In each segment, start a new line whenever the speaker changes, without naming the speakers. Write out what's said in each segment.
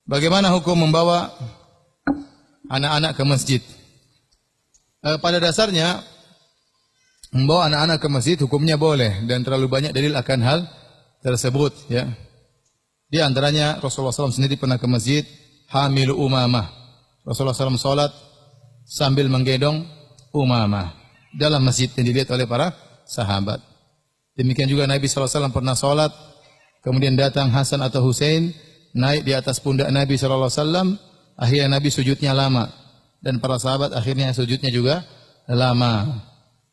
Bagaimana hukum membawa anak-anak ke masjid? Pada dasarnya membawa anak-anak ke masjid hukumnya boleh dan terlalu banyak dalil akan hal tersebut, ya. Di antaranya Rasulullah SAW sendiri pernah ke masjid hamilu Umamah. Rasulullah SAW salat sambil menggendong Umamah dalam masjid yang dilihat oleh para sahabat. Demikian juga Nabi SAW pernah salat, kemudian datang Hasan atau Husain naik di atas pundak Nabi SAW. Akhirnya Nabi sujudnya lama dan para sahabat akhirnya sujudnya juga lama.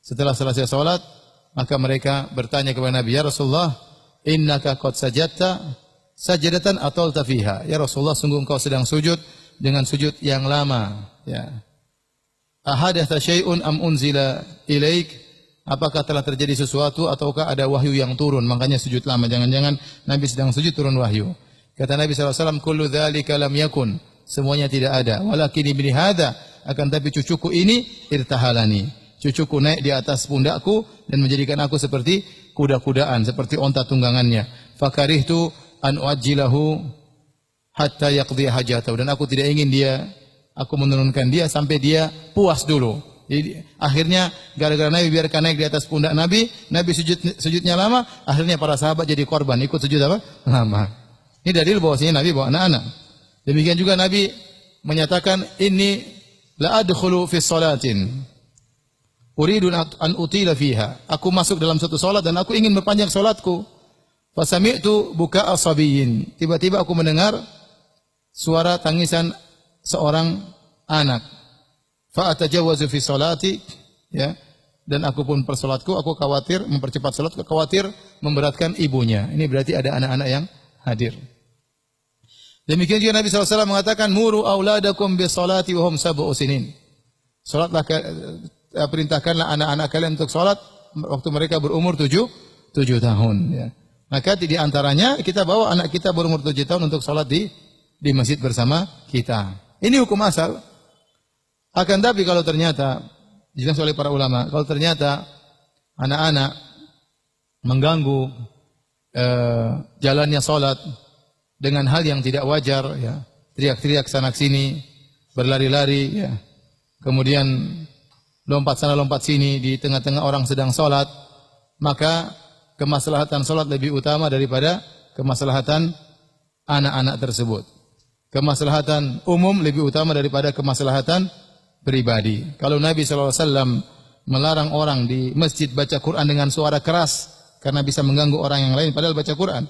Setelah selesai salat, maka mereka bertanya kepada Nabi, "Ya Rasulullah, innaka qad sajadta sajadatan atolta fiha." Ya Rasulullah, sungguh engkau sedang sujud dengan sujud yang lama, ya. Ahadatha syai'un am unzila ilaik? Apakah telah terjadi sesuatu ataukah ada wahyu yang turun makanya sujud lama? Jangan-jangan Nabi sedang sujud turun wahyu. Kata Nabi SAW, kullu dzalika lam yakun. Semuanya tidak ada. Walakin ibni hadza, akan tapi cucuku ini irtahalani. Cucuku naik di atas pundakku dan menjadikan aku seperti kuda-kudaan, seperti onta tunggangannya. Fakarihtu an uajjilahu hatta yaqdi hajatahu. Dan aku tidak ingin aku menurunkan dia sampai dia puas dulu. Jadi akhirnya gara-gara Nabi biarkan naik di atas pundak Nabi sujudnya lama, akhirnya para sahabat jadi korban, ikut sujud apa? Lama. Ini dalil bahwasanya Nabi bawa anak-anak. Demikian juga Nabi menyatakan, inni la adkhulu fi sholatin uridu an utila fiha. Aku masuk dalam satu salat dan aku ingin memperpanjang salatku. Fasami'tu buka'a sabiyyin. Tiba-tiba aku mendengar suara tangisan seorang anak. Fa atajawwazu fi sholati, ya, dan aku pun persolatku, aku khawatir mempercepat salat, khawatir memberatkan ibunya. Ini berarti ada anak-anak yang hadir. Demikian juga Nabi SAW mengatakan, muru auladakum bis salati wa hum sab'u sinin. Salatlah, perintahkanlah anak-anak kalian untuk salat waktu mereka berumur 7 tahun, ya. Maka di antaranya kita bawa anak kita berumur 7 tahun untuk salat di masjid bersama kita. Ini hukum asal. Akan tapi kalau ternyata dijelaskan oleh para ulama, kalau ternyata anak-anak mengganggu jalannya salat dengan hal yang tidak wajar, ya, teriak-teriak sana sini, berlari-lari, ya, kemudian lompat sana lompat sini di tengah-tengah orang sedang salat, maka kemaslahatan salat lebih utama daripada kemaslahatan anak-anak tersebut. Kemaslahatan umum lebih utama daripada kemaslahatan pribadi. Kalau Nabi SAW melarang orang di masjid baca Quran dengan suara keras karena bisa mengganggu orang yang lain, padahal baca Quran,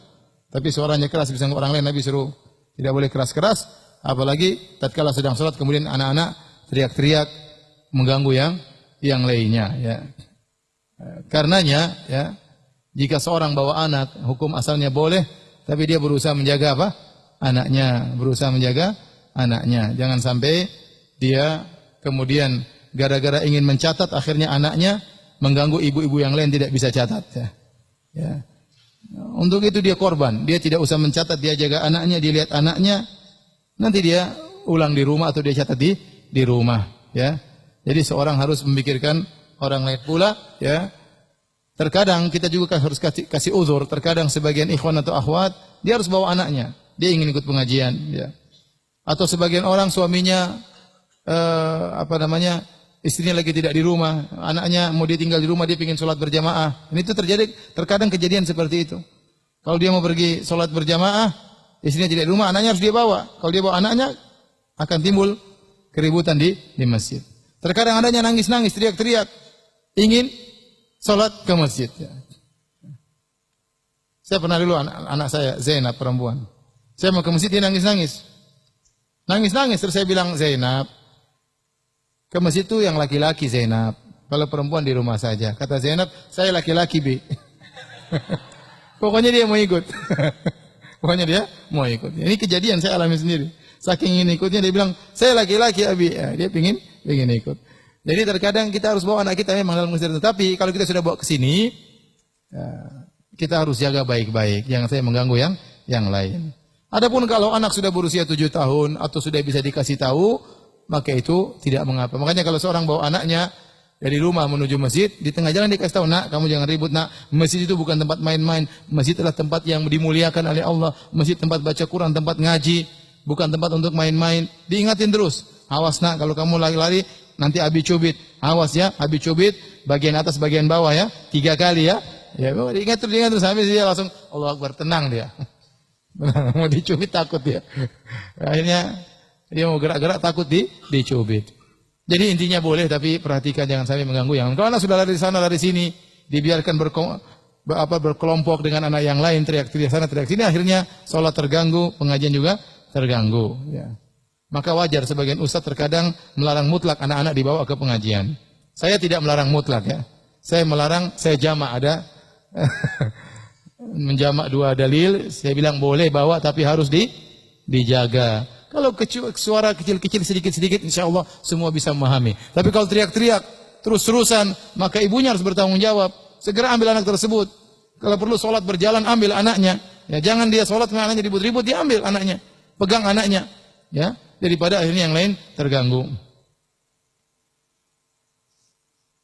tapi suaranya keras bisa mengganggu orang lain, Nabi suruh tidak boleh keras-keras, apalagi tatkala sedang salat kemudian anak-anak teriak-teriak mengganggu yang lainnya, ya. Karenanya, ya, jika seorang bawa anak, hukum asalnya boleh, tapi dia berusaha menjaga apa? Berusaha menjaga anaknya. Jangan sampai dia kemudian gara-gara ingin mencatat akhirnya anaknya mengganggu ibu-ibu yang lain tidak bisa catat, ya. Ya. Untuk itu dia korban. Dia tidak usah mencatat, dia jaga anaknya, dia lihat anaknya. Nanti dia ulang di rumah atau dia catat di rumah, ya. Jadi seorang harus memikirkan orang lain pula, ya. Terkadang kita juga harus kasih uzur. Terkadang sebagian ikhwan atau akhwat dia harus bawa anaknya, dia ingin ikut pengajian, ya. Atau sebagian orang suaminya istrinya lagi tidak di rumah, anaknya mau dia tinggal di rumah, dia ingin sholat berjamaah. Ini itu terjadi, terkadang kejadian seperti itu. Kalau dia mau pergi sholat berjamaah, istrinya tidak di rumah, anaknya harus dia bawa. Kalau dia bawa anaknya, akan timbul keributan di masjid. Terkadang adanya nangis-nangis, teriak-teriak, ingin sholat ke masjid. Saya pernah dulu anak saya, Zainab, perempuan. Saya mau ke masjid, dia nangis-nangis. Nangis-nangis, terus saya bilang, Zainab, ke masjid itu yang laki-laki, Zainab. Kalau perempuan di rumah saja. Kata Zainab, saya laki-laki, Bi. Pokoknya dia mau ikut. Pokoknya dia mau ikut. Ini kejadian saya alami sendiri. Saking ingin ikutnya, dia bilang, saya laki-laki, Abi. Ya, dia ingin ikut. Jadi terkadang kita harus bawa anak kita memang dalam masjid. Tapi kalau kita sudah bawa ke sini, ya, kita harus jaga baik-baik. Jangan sampai mengganggu yang lain. Adapun kalau anak sudah berusia 7 tahun atau sudah bisa dikasih tahu, maka itu tidak mengapa. Makanya kalau seorang bawa anaknya dari rumah menuju masjid, di tengah jalan dikasih tahu, nak, kamu jangan ribut, nak. Masjid itu bukan tempat main-main. Masjid adalah tempat yang dimuliakan oleh Allah. Masjid tempat baca Quran, tempat ngaji. bukan tempat untuk main-main. Diingatin terus. Awas nak, kalau kamu lari-lari nanti Abi cubit. Awas ya, Abi cubit bagian atas bagian bawah ya. 3 kali ya. Ya, diingat terus sampai dia langsung Allah Akbar, tenang dia. Mau dicubit takut dia. Akhirnya dia mau gerak-gerak takut dicubit. Jadi intinya boleh, tapi perhatikan jangan sampai mengganggu yang lain. Kalau anak sudah lari sana lari sini, dibiarkan berkelompok dengan anak yang lain, teriak-teriak sana teriak sini, akhirnya sholat terganggu, pengajian juga terganggu. Ya. Maka wajar sebagian ustaz terkadang melarang mutlak anak-anak dibawa ke pengajian. Saya tidak melarang mutlak ya. Saya melarang, saya jamak ada menjamak 2 dalil. Saya bilang boleh bawa tapi harus dijaga. Kalau suara kecil-kecil sedikit-sedikit insya Allah semua bisa memahami. Tapi kalau teriak-teriak terus-terusan maka ibunya harus bertanggung jawab. Segera ambil anak tersebut. Kalau perlu sholat berjalan ambil anaknya. Ya, jangan dia sholat dengan anaknya ribut-ribut, dia ambil anaknya. Pegang anaknya. Ya, daripada akhirnya yang lain terganggu.